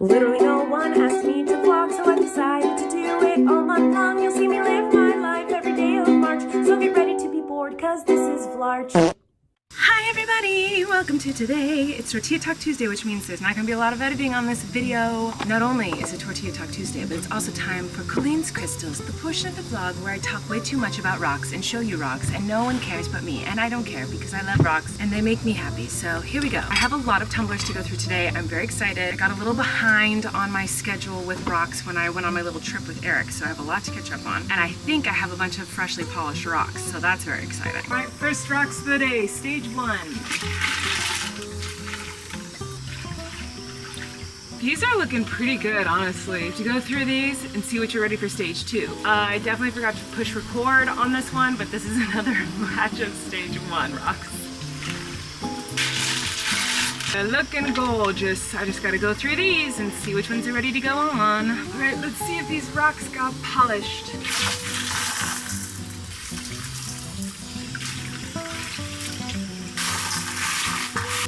Literally no one asked me to vlog, so I decided to do it all month long. You'll see me live my life every day of March, so get ready to be bored, cause this is Vlarch. Hi everybody! Welcome to today. It's Tortilla Talk Tuesday, which means there's not going to be a lot of editing on this video. Not only is it Tortilla Talk Tuesday, but it's also time for Colleen's Crystals, the portion of the vlog where I talk way too much about rocks and show you rocks, and no one cares but me. And I don't care because I love rocks and they make me happy. So here we go. I have a lot of tumblers to go through today. I'm very excited. I got a little behind on my schedule with rocks when I went on my little trip with Eric, so I have a lot to catch up on. And I think I have a bunch of freshly polished rocks, so that's very exciting. All right, first rocks of the day, stage 1. These are looking pretty good, honestly. To go through these and see what you're ready for stage 2. I definitely forgot to push record on this one, but this is another batch of stage 1 rocks. They're looking gorgeous. I just gotta go through these and see which ones are ready to go on. All right, let's see if these rocks got polished.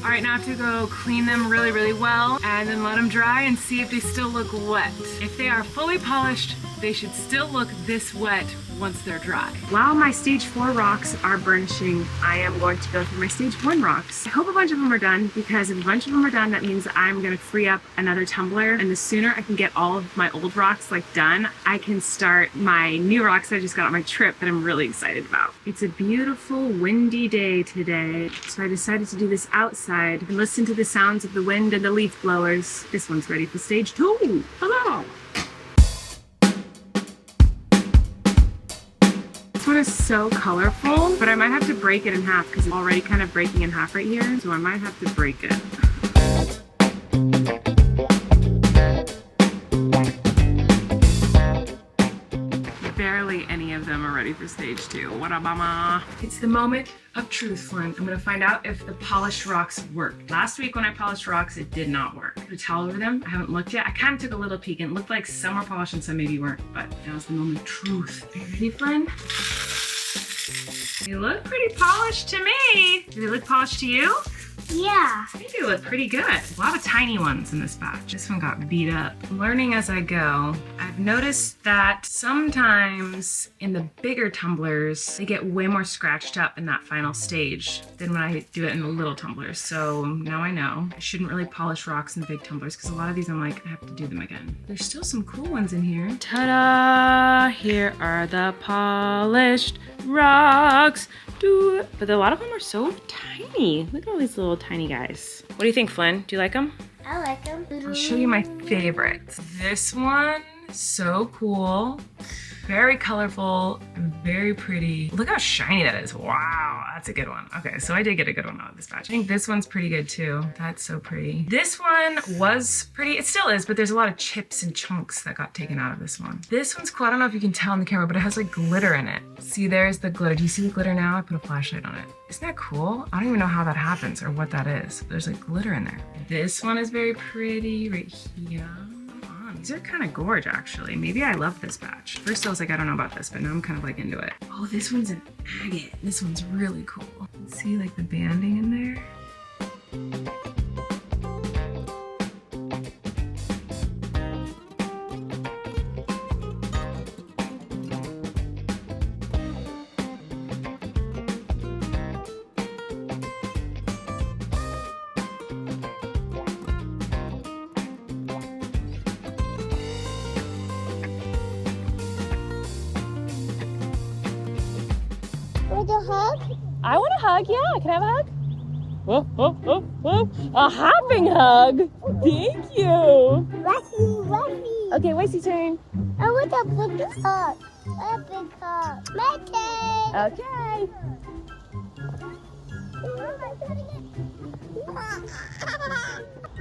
All right, now I have to go clean them really, really well and then let them dry and see if they still look wet. If they are fully polished, they should still look this wet once they're dry. While my stage 4 rocks are burnishing, I am going to go through my stage 1 rocks. I hope a bunch of them are done, because if a bunch of them are done, that means I'm gonna free up another tumbler, and the sooner I can get all of my old rocks done, I can start my new rocks that I just got on my trip that I'm really excited about. It's a beautiful windy day today, so I decided to do this outside and listen to the sounds of the wind and the leaf blowers. This one's ready for stage 2. Hello! This one is so colorful, but I might have to break it in half because it's already kind of breaking in half right here, so I might have to break it. Barely any of them are ready for stage 2. What a bummer. It's the moment of truth, Flynn. I'm gonna find out if the polished rocks worked. Last week when I polished rocks, it did not work. The towel over them, I haven't looked yet. I kind of took a little peek and it looked like some were polished and some maybe weren't, but now's the moment of truth. Are you ready, Flynn? They look pretty polished to me. Do they look polished to you? Yeah. I think they look pretty good. A lot of tiny ones in this batch. This one got beat up. I'm learning as I go. I've noticed that sometimes in the bigger tumblers, they get way more scratched up in that final stage than when I do it in the little tumblers. So now I know I shouldn't really polish rocks in the big tumblers, because a lot of these I'm like, I have to do them again. There's still some cool ones in here. Ta-da! Here are the polished rocks. But a lot of them are so tiny. Look at all these little tiny guys. What do you think, Flynn? Do you like them? I like them. I'll show you my favorites. This one, so cool. Very colorful, very pretty. Look how shiny that is. Wow, that's a good one. Okay, so I did get a good one out of this batch. I think this one's pretty good too. That's so pretty. This one was pretty, it still is, but there's a lot of chips and chunks that got taken out of this one. This one's cool. I don't know if you can tell on the camera, but it has like glitter in it. See, there's the glitter. Do you see the glitter now? I put a flashlight on it. Isn't that cool? I don't even know how that happens or what that is. There's like glitter in there. This one is very pretty right here. These are kind of gorge, actually. Maybe I love this batch. First I was like, I don't know about this, but now I'm kind of like into it. Oh, this one's an agate. This one's really cool. See like the banding in there? Want a hug? I want a hug, yeah. Can I have a hug? Whoa, whoa, whoa, whoa. A hopping hug. Thank you. Ruffy. Okay, what's your turn? I want a big hug. A big hug. My turn. Okay.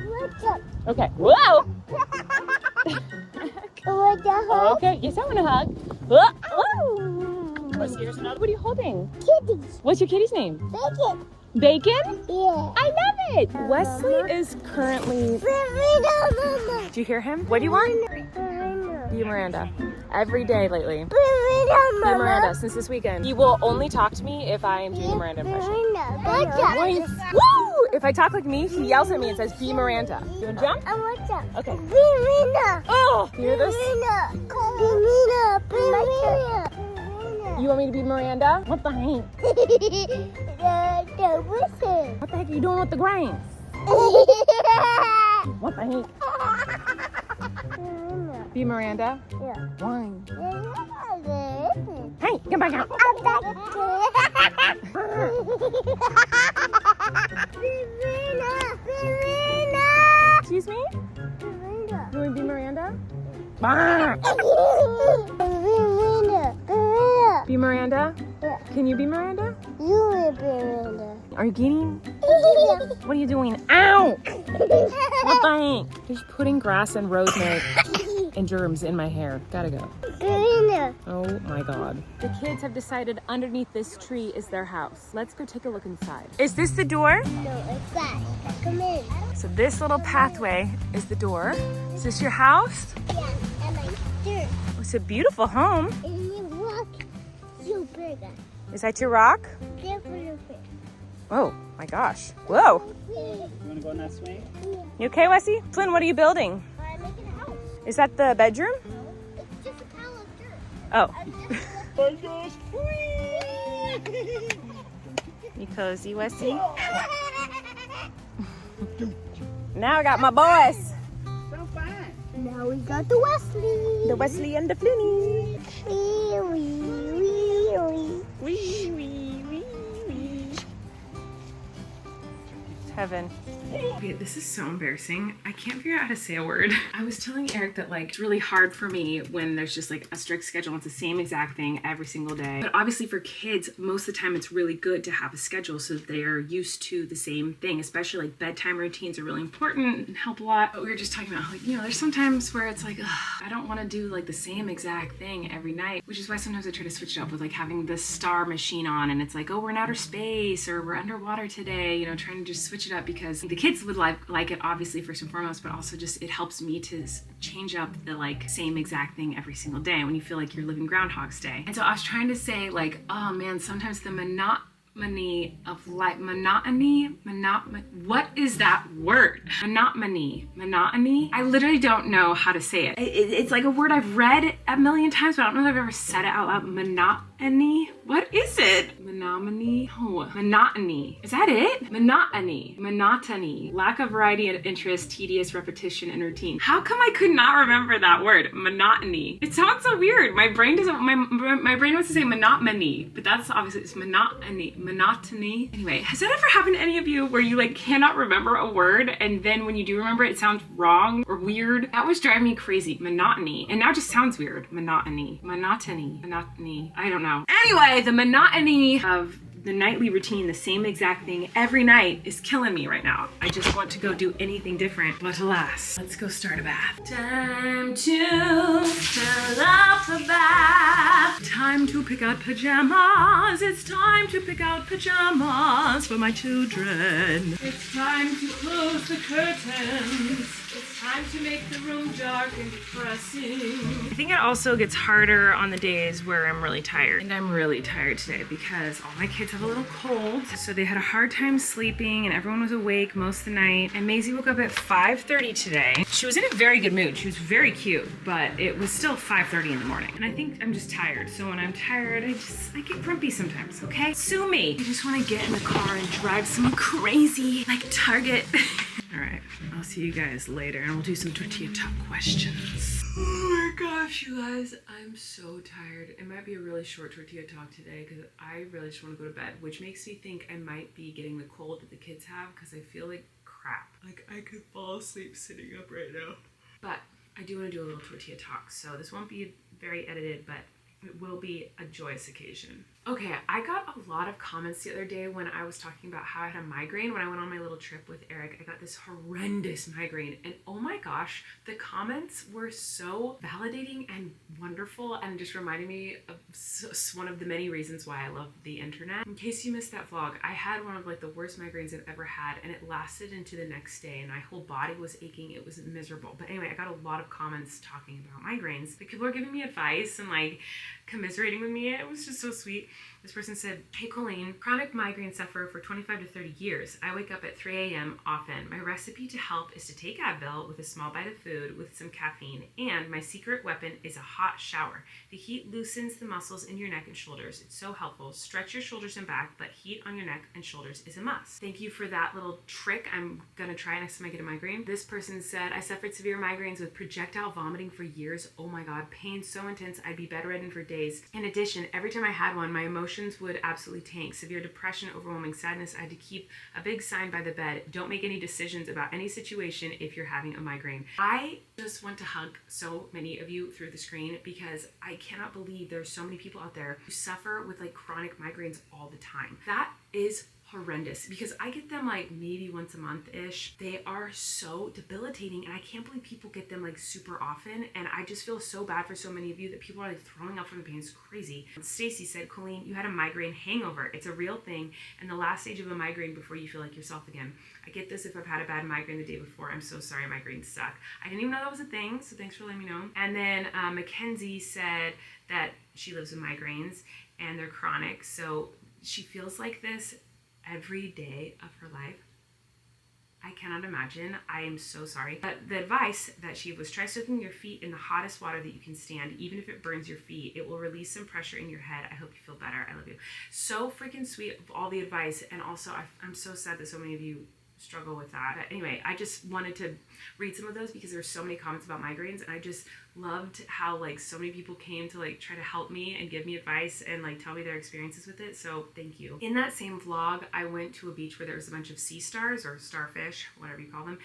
What's up? Okay. Whoa. Want a hug? Okay, yes, I want a hug. Whoa. What are you holding? Kitties. What's your kitty's name? Bacon. Bacon? Yeah. I love it. Wesley is currently... Do you hear him? What do you want? You, Miranda. Every day lately. You, Miranda, since this weekend. He will only talk to me if I am doing the Miranda impression. What's up? Woo! if I talk like me, she yells at me and says, be Miranda. You wanna jump? I want to. Okay. Be Miranda. Oh, you hear this? Be Miranda. You want me to be Miranda? What the heck? The whistle. What the heck are you doing with the grains? What the heck? Be Miranda? Yeah. Wine. Hey, get back out. Excuse me? You want to be Miranda? Be Miranda? Yeah. Can you be Miranda? You will be Miranda. Are you getting? What are you doing? Ow! What the heck? Just putting grass and rosemary and germs in my hair. Gotta go. Miranda. Oh my God. The kids have decided underneath this tree is their house. Let's go take a look inside. Is this the door? No, it's that. Come in. So this little pathway is the door. Is this your house? Yeah, and I dirt. It's a beautiful home. And you walk so big. Is that your rock? Definitely. Oh my gosh. Whoa. You want to go on that swing? You okay, Wesley? Flynn, what are you building? I'm making a house. Is that the bedroom? It's just a pile of dirt. Oh. There goes. You cozy, Wesley? Now I got my boys. So fine. Now we got the Wesley. The Wesley and the Flooney. Wee, wee, wee, wee. Wee, wee, wee, wee. Heaven. Okay, this is so embarrassing. I can't figure out how to say a word. I was telling Eric that like it's really hard for me when there's just like a strict schedule. It's the same exact thing every single day. But obviously for kids, most of the time it's really good to have a schedule so that they are used to the same thing, especially like bedtime routines are really important and help a lot. But we were just talking about like, you know, there's sometimes where it's like, ugh, I don't want to do like the same exact thing every night, which is why sometimes I try to switch it up with like having the star machine on and it's like, oh, we're in outer space or we're underwater today, you know, trying to just switch it up because the kids would like it obviously first and foremost, but also just it helps me to change up the like same exact thing every single day when you feel like you're living Groundhog's Day. And so I was trying to say like, oh man, sometimes the monotony of life, what is that word? Monotony. I literally don't know how to say it. It's like a word I've read a million times, but I don't know if I've ever said it out loud. Monotony. What is it? Monotony. Oh, monotony. Is that it? Monotony. Lack of variety and interest, tedious repetition and routine. How come I could not remember that word? Monotony. It sounds so weird. My brain doesn't. My brain wants to say monotony, but that's obviously it's monotony. Anyway, has that ever happened to any of you where you like cannot remember a word and then when you do remember it, it sounds wrong or weird? That was driving me crazy. Monotony. And now it just sounds weird. Monotony. I don't know. Anyway, the monotony of the nightly routine, the same exact thing every night is killing me right now. I just want to go do anything different, but alas, let's go start a bath. Time to fill up the bath. Time to pick out pajamas. It's time to pick out pajamas for my children. It's time to close the curtains. It's time to make the room dark and depressing. I think it also gets harder on the days where I'm really tired. And I'm really tired today because all my kids have a little cold. So they had a hard time sleeping and everyone was awake most of the night. And Maisie woke up at 5:30 today. She was in a very good mood. She was very cute, but it was still 5:30 in the morning. And I think I'm just tired. So when I'm tired, I get grumpy sometimes, okay? Sue me. I just want to get in the car and drive someone crazy like Target. All right, I'll see you guys later and we'll do some tortilla talk questions. Oh my gosh, you guys, I'm so tired. It might be a really short tortilla talk today because I really just want to go to bed, which makes me think I might be getting the cold that the kids have because I feel like crap. Like I could fall asleep sitting up right now. But I do want to do a little tortilla talk, so this won't be very edited, but it will be a joyous occasion. Okay, I got a lot of comments the other day when I was talking about how I had a migraine when I went on my little trip with Eric. I got this horrendous migraine and oh my gosh, the comments were so validating and wonderful and just reminded me of one of the many reasons why I love the internet. In case you missed that vlog, I had one of like the worst migraines I've ever had and it lasted into the next day and my whole body was aching. It was miserable. But anyway, I got a lot of comments talking about migraines. Like people are giving me advice and like commiserating with me. It was just so sweet. This person said, "Hey Colleen, chronic migraine sufferer for 25 to 30 years. I wake up at 3 a.m. often. My recipe to help is to take Advil with a small bite of food with some caffeine, and my secret weapon is a hot shower. The heat loosens the muscles in your neck and shoulders. It's so helpful. Stretch your shoulders and back, but heat on your neck and shoulders is a must." Thank you for that little trick. I'm gonna try next time I get a migraine. This person said, "I suffered severe migraines with projectile vomiting for years. Oh my God, pain so intense I'd be bedridden for days. In addition, every time I had one, my emotions would absolutely tank. Severe depression, overwhelming sadness. I had to keep a big sign by the bed. Don't make any decisions about any situation if you're having a migraine." I just want to hug so many of you through the screen because I cannot believe there's so many people out there who suffer with like chronic migraines all the time. That is horrendous because I get them like maybe once a month-ish. They are so debilitating and I can't believe people get them like super often, and I just feel so bad for so many of you that people are like throwing up from the pain. It's crazy. Stacy said, "Colleen, you had a migraine hangover. It's a real thing and the last stage of a migraine before you feel like yourself again. I get this if I've had a bad migraine the day before. I'm so sorry, migraines suck." I didn't even know that was a thing, so thanks for letting me know. And then Mackenzie said that she lives with migraines and they're chronic, so she feels like this every day of her life. I cannot imagine. I am so sorry. But the advice that she was, try soaking your feet in the hottest water that you can stand, even if it burns your feet. It will release some pressure in your head. I hope you feel better. I love you. So freaking sweet of all the advice. And also I'm so sad that so many of you struggle with that. But anyway, I just wanted to read some of those because there's so many comments about migraines, and I just loved how like so many people came to like try to help me and give me advice and like tell me their experiences with it. So thank you. In that same vlog, I went to a beach where there was a bunch of sea stars or starfish, whatever you call them,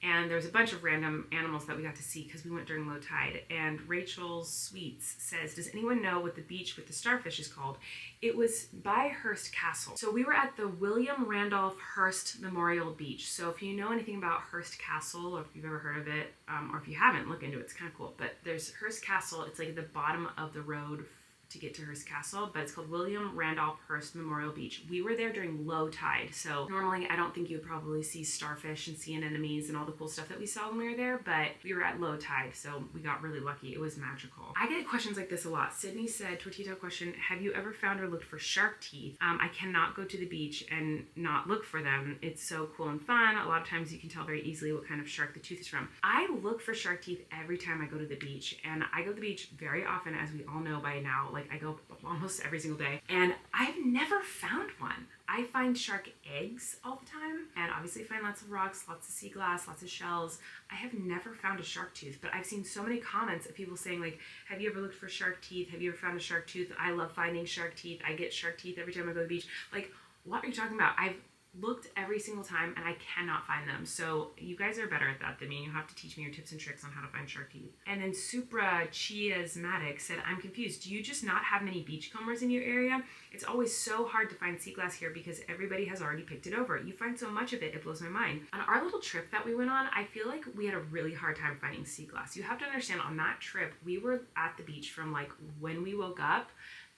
and there's a bunch of random animals that we got to see because we went during low tide. And Rachel Sweets says, "Does anyone know what the beach with the starfish is called?" It was by Hearst Castle. So we were at the William Randolph Hearst Memorial Beach. So if you know anything about Hearst Castle, or if you've ever heard of it, or if you haven't, look into it. It's kind of cool. But there's Hearst Castle. It's like at the bottom of the road to get to Hearst Castle, but it's called William Randolph Hearst Memorial Beach. We were there during low tide, so normally I don't think you would probably see starfish and sea anemones and all the cool stuff that we saw when we were there, but we were at low tide, so we got really lucky. It was magical. I get questions like this a lot. Sydney said, Tortilla question, "Have you ever found or looked for shark teeth?" I cannot go to the beach and not look for them. It's so cool and fun. A lot of times you can tell very easily what kind of shark the tooth is from. I look for shark teeth every time I go to the beach, and I go to the beach very often, as we all know by now. Like I go almost every single day, and I've never found one. I find shark eggs all the time, and obviously find lots of rocks, lots of sea glass, lots of shells. I have never found a shark tooth, but I've seen so many comments of people saying like, "Have you ever looked for shark teeth? Have you ever found a shark tooth?" I love finding shark teeth. I get shark teeth every time I go to the beach. Like, what are you talking about? I've looked every single time and I cannot find them. So you guys are better at that than me. You have to teach me your tips and tricks on how to find shark teeth. And then Supra Chiasmatic said, "I'm confused. Do you just not have many beachcombers in your area? It's always so hard to find sea glass here because everybody has already picked it over. You find so much of it, it blows my mind." On our little trip that we went on, I feel like we had a really hard time finding sea glass. You have to understand, on that trip, we were at the beach from like when we woke up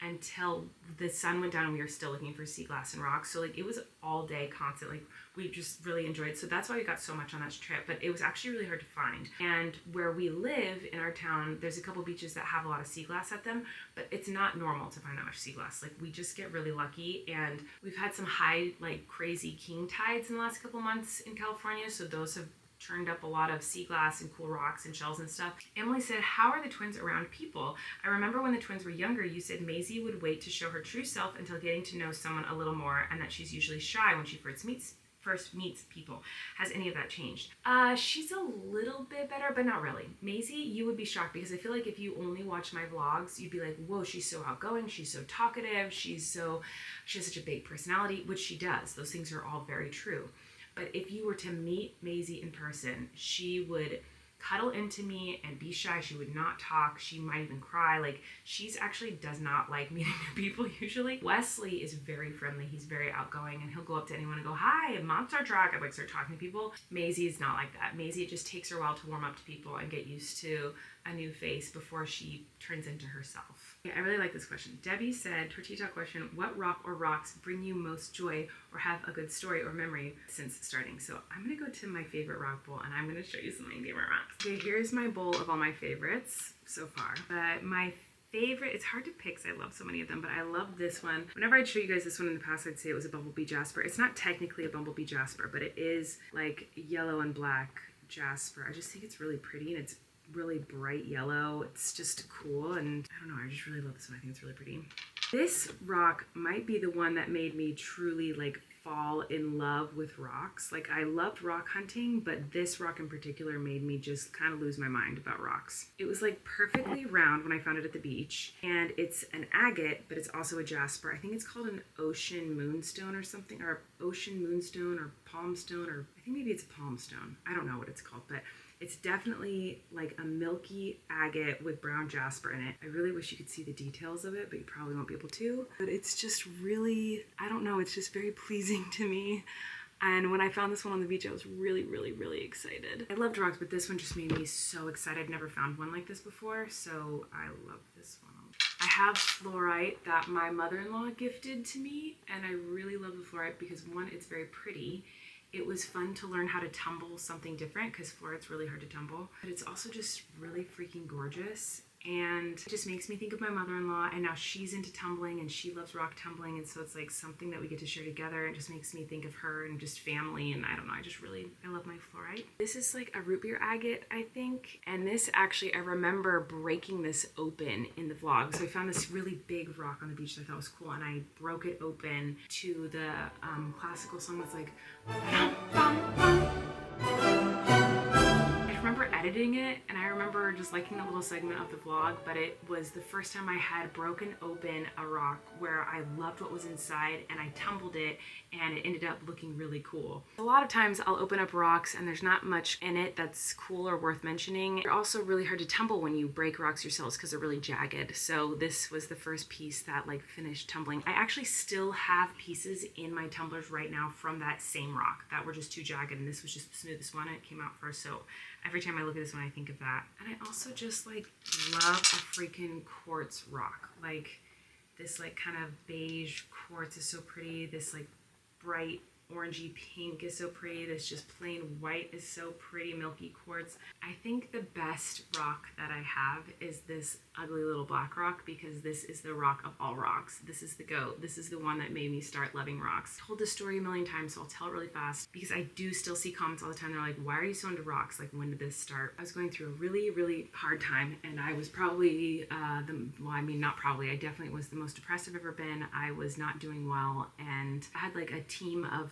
until the sun went down and we were still looking for sea glass and rocks. So like it was all day constant. Like we just really enjoyed it. So that's why we got so much on that trip, but it was actually really hard to find. And where we live in our town, there's a couple beaches that have a lot of sea glass at them, but it's not normal to find that much sea glass. Like we just get really lucky, and we've had some high, like crazy king tides in the last couple months in California. So those have turned up a lot of sea glass and cool rocks and shells and stuff. Emily said, "How are the twins around people? I remember when the twins were younger, you said Maisie would wait to show her true self until getting to know someone a little more, and that she's usually shy when she first meets people. Has any of that changed?" She's a little bit better, but not really. Maisie, you would be shocked because I feel like if you only watch my vlogs, you'd be like, "Whoa, she's so outgoing, she's so talkative, she has such a big personality," which she does. Those things are all very true. But if you were to meet Maisie in person, she would cuddle into me and be shy. She would not talk. She might even cry. Like, she's actually does not like meeting new people usually. Wesley is very friendly. He's very outgoing, and he'll go up to anyone and go, "Hi, monster truck," and like start talking to people. Maisie is not like that. Maisie, it just takes her a while to warm up to people and get used to a new face before she turns into herself. Yeah, I really like this question. Debbie said, Tortilla question, "What rock or rocks bring you most joy or have a good story or memory since starting?" So I'm gonna go to my favorite rock bowl, and I'm gonna show you some of my favorite rocks. Okay, here's my bowl of all my favorites so far. But my favorite, it's hard to pick because I love so many of them, but I love this one. Whenever I'd show you guys this one in the past, I'd say it was a bumblebee jasper. It's not technically a bumblebee jasper, but it is like yellow and black jasper. I just think it's really pretty, and it's really bright yellow. It's just cool, and I don't know, I just really love this one. I think it's really pretty. This rock might be the one that made me truly like fall in love with rocks. Like, I loved rock hunting, but this rock in particular made me just kind of lose my mind about rocks. It was like perfectly round when I found it at the beach, and it's an agate, but it's also a jasper. I think it's called an ocean moonstone or something, or ocean moonstone or palm stone, or I think maybe it's a palm stone. I don't know what it's called, but it's definitely like a milky agate with brown jasper in it. I really wish you could see the details of it, but you probably won't be able to. But it's just really, I don't know, it's just very pleasing to me. And when I found this one on the beach, I was really, really, really excited. I loved rocks, but this one just made me so excited. I'd never found one like this before, so I love this one. I have fluorite that my mother-in-law gifted to me, and I really love the fluorite because, one, it's very pretty. It was fun to learn how to tumble something different because fluorite's really hard to tumble, but it's also just really freaking gorgeous. And it just makes me think of my mother-in-law, and now she's into tumbling and she loves rock tumbling, and so it's like something that we get to share together. It just makes me think of her and just family, and I don't know, I love my fluorite. This is like a root beer agate, I think, and this actually, I remember breaking this open in the vlog. So I found this really big rock on the beach that I thought was cool, and I broke it open to the classical song that's like bum, bum, bum. I remember editing it, and I remember just liking the little segment of the vlog, but it was the first time I had broken open a rock where I loved what was inside, and I tumbled it, and it ended up looking really cool. A lot of times I'll open up rocks and there's not much in it that's cool or worth mentioning. They're also really hard to tumble when you break rocks yourselves because they're really jagged. So this was the first piece that like finished tumbling. I actually still have pieces in my tumblers right now from that same rock that were just too jagged, and this was just the smoothest one, and it came out first. So every time I look at this one, I think of that. And I also just like love a freaking quartz rock. Like this like kind of beige quartz is so pretty. This like bright orangey pink is so pretty. This just plain white is so pretty, milky quartz. I think the best rock that I have is this ugly little black rock, because this is the rock of all rocks. This is the goat. This is the one that made me start loving rocks. I told this story a million times, so I'll tell it really fast because I do still see comments all the time. They're like, why are you so into rocks? Like, when did this start? I was going through a really, really hard time, and I was probably I definitely was the most depressed I've ever been. I was not doing well, and I had like a team of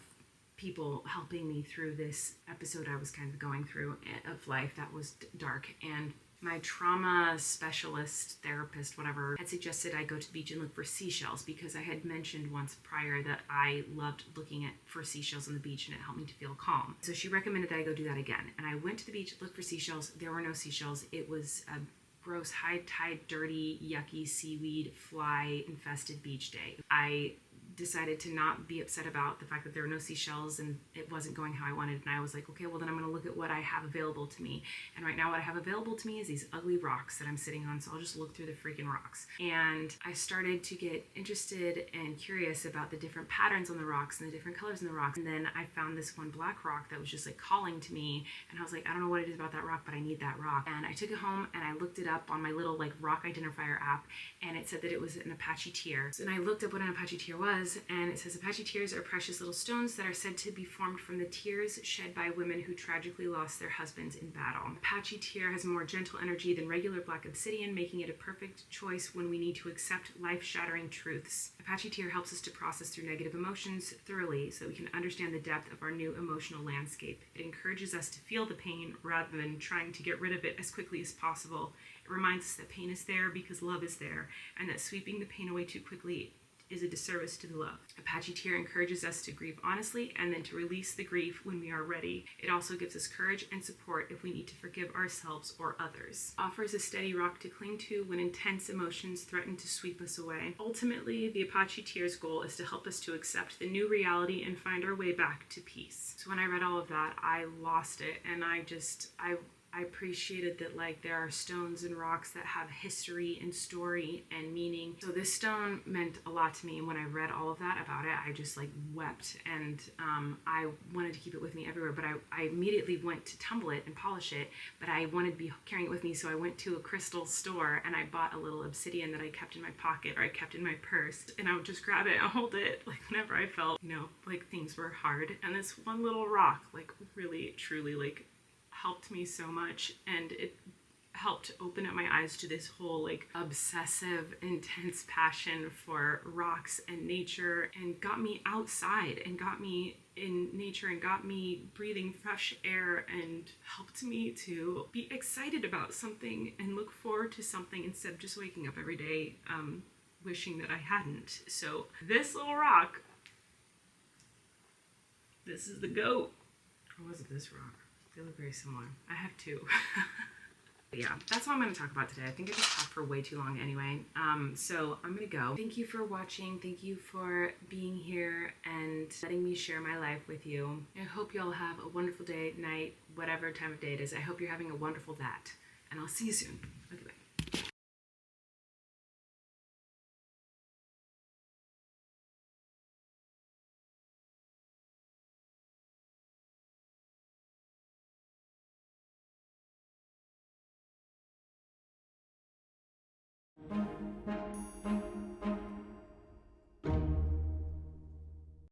people helping me through this episode I was kind of going through of life that was dark. And my trauma specialist, therapist, whatever, had suggested I go to the beach and look for seashells, because I had mentioned once prior that I loved looking for seashells on the beach, and it helped me to feel calm. So she recommended that I go do that again. And I went to the beach, looked for seashells. There were no seashells. It was a gross, high tide, dirty, yucky, seaweed, fly infested beach day. I decided to not be upset about the fact that there were no seashells and it wasn't going how I wanted, and I was like, okay, well then I'm gonna look at what I have available to me. And right now what I have available to me is these ugly rocks that I'm sitting on, so I'll just look through the freaking rocks. And I started to get interested and curious about the different patterns on the rocks and the different colors in the rocks. And then I found this one black rock that was just like calling to me, and I was like, I don't know what it is about that rock, but I need that rock. And I took it home and I looked it up on my little like rock identifier app, and it said that it was an Apache tear. So then I looked up what an Apache tear was, and it says Apache tears are precious little stones that are said to be formed from the tears shed by women who tragically lost their husbands in battle. Apache tear has more gentle energy than regular black obsidian, making it a perfect choice when we need to accept life-shattering truths. Apache tear helps us to process through negative emotions thoroughly so we can understand the depth of our new emotional landscape. It encourages us to feel the pain rather than trying to get rid of it as quickly as possible. It reminds us that pain is there because love is there, and that sweeping the pain away too quickly is a disservice to the love. Apache tear encourages us to grieve honestly and then to release the grief when we are ready. It also gives us courage and support if we need to forgive ourselves or others. Offers a steady rock to cling to when intense emotions threaten to sweep us away. Ultimately, the Apache tear's goal is to help us to accept the new reality and find our way back to peace. So when I read all of that, I lost it, and I I appreciated that like there are stones and rocks that have history and story and meaning. So this stone meant a lot to me, and when I read all of that about it, I just like wept, and I wanted to keep it with me everywhere, but I immediately went to tumble it and polish it, but I wanted to be carrying it with me, so I went to a crystal store and I bought a little obsidian that I kept in my pocket, or I kept in my purse, and I would just grab it and hold it like whenever I felt, you know, like things were hard. And this one little rock like really truly like helped me so much, and it helped open up my eyes to this whole like obsessive, intense passion for rocks and nature, and got me outside and got me in nature and got me breathing fresh air, and helped me to be excited about something and look forward to something instead of just waking up every day wishing that I hadn't. So this little rock, this is the goat. Or was it this rock? They look very similar. I have two. But yeah, that's all I'm going to talk about today. I think I just talked for way too long anyway. So I'm going to go. Thank you for watching. Thank you for being here and letting me share my life with you. I hope you all have a wonderful day, night, whatever time of day it is. I hope you're having a wonderful that. And I'll see you soon. Okay, bye.